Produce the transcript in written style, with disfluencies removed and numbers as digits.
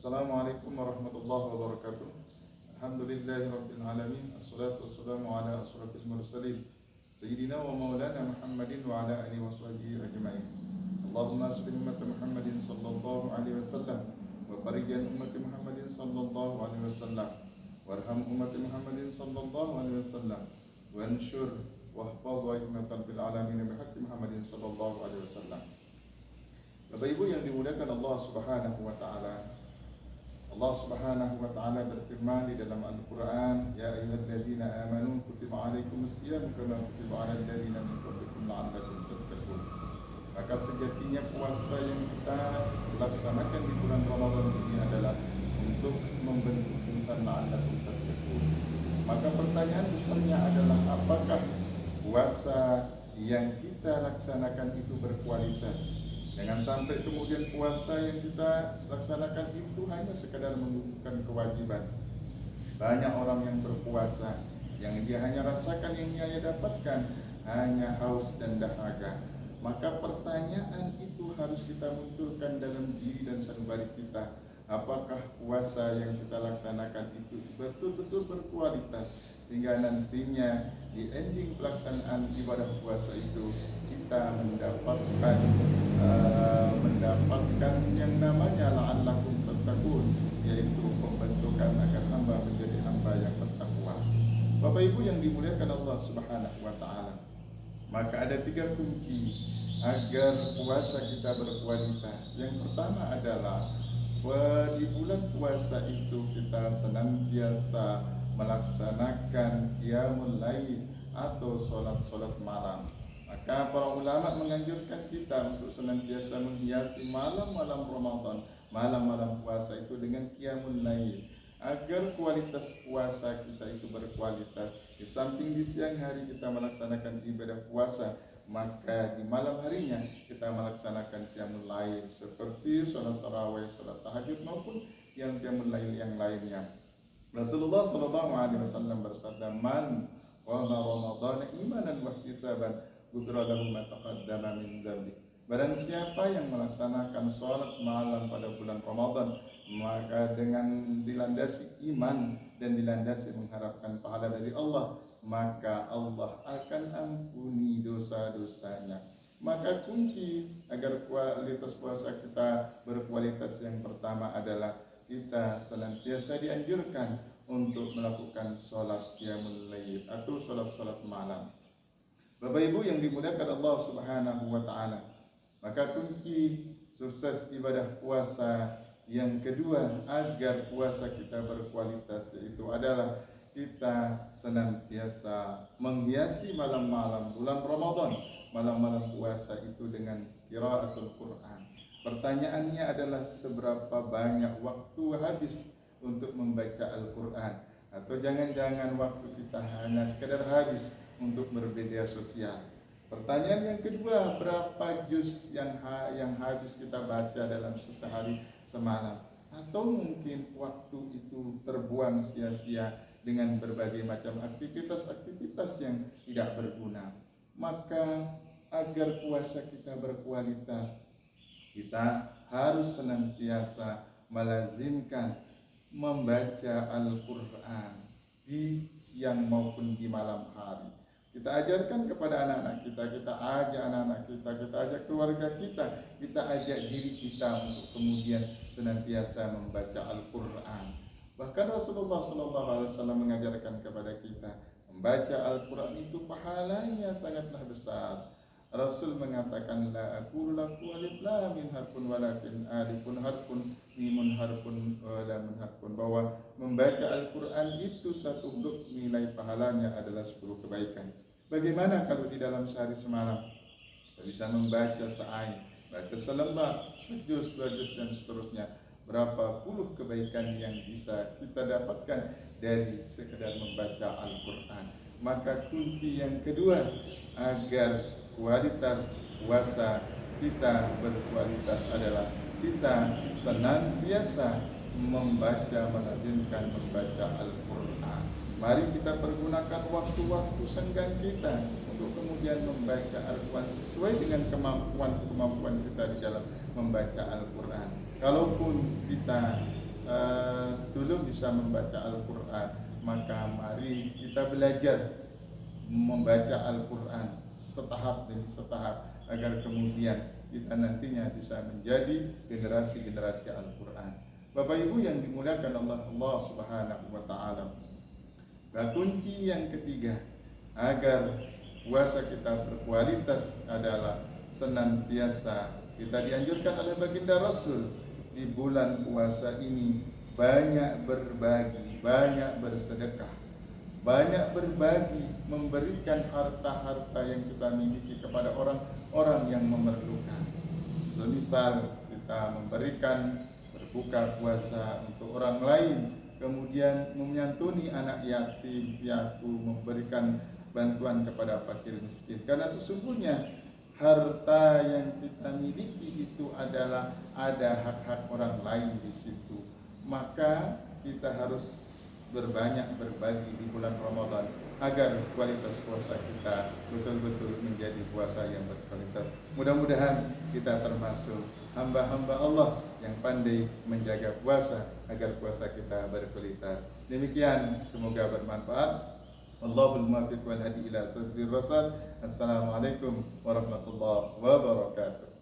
Assalamualaikum warahmatullahi wabarakatuh. Alhamdulillahirabbil alamin. Assalatu wassalamu ala asyrafil mursalin sayyidina wa maulana Muhammadin wa ala alihi washabihi ajmain. Allahumma salli ummat Muhammadin sallallahu alaihi wasallam wa barik ummat Muhammadin sallallahu alaihi wasallam warham ummat Muhammadin sallallahu alaihi wasallam wa anshur wahfaz wa hikmatan fil alamin bihaqqi Muhammadin sallallahu alaihi wasallam. Bapak Ibu yang dimuliakan Allah Subhanahu wa taala. Allah Subhanahu wa taala berfirman di dalam Al-Qur'an, "Ya ayyuhalladzina amanu kutiba 'alaikumusiyam kama kutiba 'alal ladzina min qablikum la'allakum tattaqun." Maka sejatinya puasa yang kita laksanakan di bulan Ramadan ini adalah untuk membentuk insan la'allakum tattaqun. Maka pertanyaan besarnya adalah apakah puasa yang kita laksanakan itu berkualitas? Jangan sampai kemudian puasa yang kita laksanakan itu hanya sekadar menunjukkan kewajiban. Banyak orang yang berpuasa, yang dia hanya rasakan, yang dia dapatkan hanya haus dan dahaga. Maka pertanyaan itu harus kita munculkan dalam diri dan sanubari kita. Apakah puasa yang kita laksanakan itu betul-betul berkualitas, sehingga nantinya di ending pelaksanaan ibadah puasa itu kita mendapatkan yang namanya la'allakum tattaqun, yaitu pembentukan agar hamba menjadi hamba yang bertakwa. Bapak Ibu yang dimuliakan Allah Subhanahu wa taala, maka ada 3 kunci agar puasa kita berkualitas. Yang pertama adalah di bulan puasa itu kita senantiasa melaksanakan qiyamul lail atau salat malam. Maka para ulama menganjurkan kita untuk senantiasa menghiasi malam-malam Ramadan, malam-malam puasa itu dengan qiyamul lail, agar kualitas puasa kita itu berkualitas. Di samping di siang hari kita melaksanakan ibadah puasa, maka di malam harinya kita melaksanakan qiyamul lail seperti salat tarawih, salat tahajud maupun qiyamul lail yang lainnya. Rasulullah sallallahu alaihi wasallam bersabda, "Man qama Ramadan imanan wa ihtisaban ghufira lahu ma taqaddama min dzambi." Barang siapa yang melaksanakan salat malam pada bulan Ramadan, maka dengan dilandasi iman dan dilandasi mengharapkan pahala dari Allah, maka Allah akan ampuni dosa-dosanya. Maka kunci agar kualitas puasa kita berkualitas yang pertama adalah kita senantiasa dianjurkan untuk melakukan sholat qiyamul lail atau sholat malam. Bapak Ibu yang dimuliakan Allah Subhanahu wa taala, maka kunci sukses ibadah puasa yang kedua agar puasa kita berkualitas yaitu adalah kita senantiasa menghiasi malam-malam bulan Ramadan, malam-malam puasa itu dengan qiraatul Quran. Pertanyaannya adalah seberapa banyak waktu habis untuk membaca Al-Quran, atau jangan-jangan waktu kita hanya sekedar habis untuk bermedia sosial. Pertanyaan yang kedua, berapa juz yang habis kita baca dalam sehari semalam, atau mungkin waktu itu terbuang sia-sia dengan berbagai macam aktivitas yang tidak berguna. Maka agar puasa kita berkualitas, kita harus senantiasa melazimkan membaca Al-Quran di siang maupun di malam hari. Kita ajarkan kepada anak-anak kita, kita ajak anak-anak kita ajak keluarga kita ajak diri kita untuk kemudian senantiasa membaca Al-Quran. Bahkan Rasulullah SAW mengajarkan kepada kita, membaca Al-Quran itu pahalanya sangatlah besar. Rasul mengatakan, la aqulu lakum alif lam mim harfun walakin alifun harfun mimun harfun lamun harfun, bahwa membaca Al-Quran itu satu huruf nilai pahalanya adalah 10 kebaikan. Bagaimana kalau di dalam sehari semalam kita bisa membaca seayat, baca selembar, sejuz, 2 juz dan seterusnya? Berapa puluh kebaikan yang bisa kita dapatkan dari sekedar membaca Al-Quran. Maka kunci yang kedua agar kualitas puasa kita berkualitas adalah kita senantiasa melazimkan membaca Al-Quran. Mari kita pergunakan waktu-waktu senggang kita untuk kemudian membaca Al-Quran sesuai dengan kemampuan kita di dalam membaca Al-Quran. Kalaupun kita dulu bisa membaca Al-Quran, maka mari kita belajar membaca Al-Quran setahap demi setahap agar kemudian kita nantinya bisa menjadi generasi-generasi Al-Quran. Bapak Ibu yang dimuliakan Allah Subhanahu wa Ta'ala, kunci yang ketiga agar puasa kita berkualitas adalah senantiasa kita dianjurkan oleh baginda Rasul di bulan puasa ini banyak berbagi, banyak bersedekah, banyak berbagi, memberikan harta-harta yang kita miliki kepada orang-orang yang memerlukan. Semisal kita memberikan berbuka puasa untuk orang lain, kemudian menyantuni anak yatim piatu, memberikan bantuan kepada fakir miskin. Karena sesungguhnya harta yang kita miliki itu adalah ada hak-hak orang lain di situ. Maka kita harus berbanyak berbagi di bulan Ramadan agar kualitas puasa kita betul-betul menjadi puasa yang berkualitas. Mudah-mudahan kita termasuk hamba-hamba Allah yang pandai menjaga puasa agar puasa kita berkualitas. Demikian, semoga bermanfaat. Allahul muwaffiq wal hadi ila siratal rasyad. Assalamualaikum warahmatullahi wabarakatuh.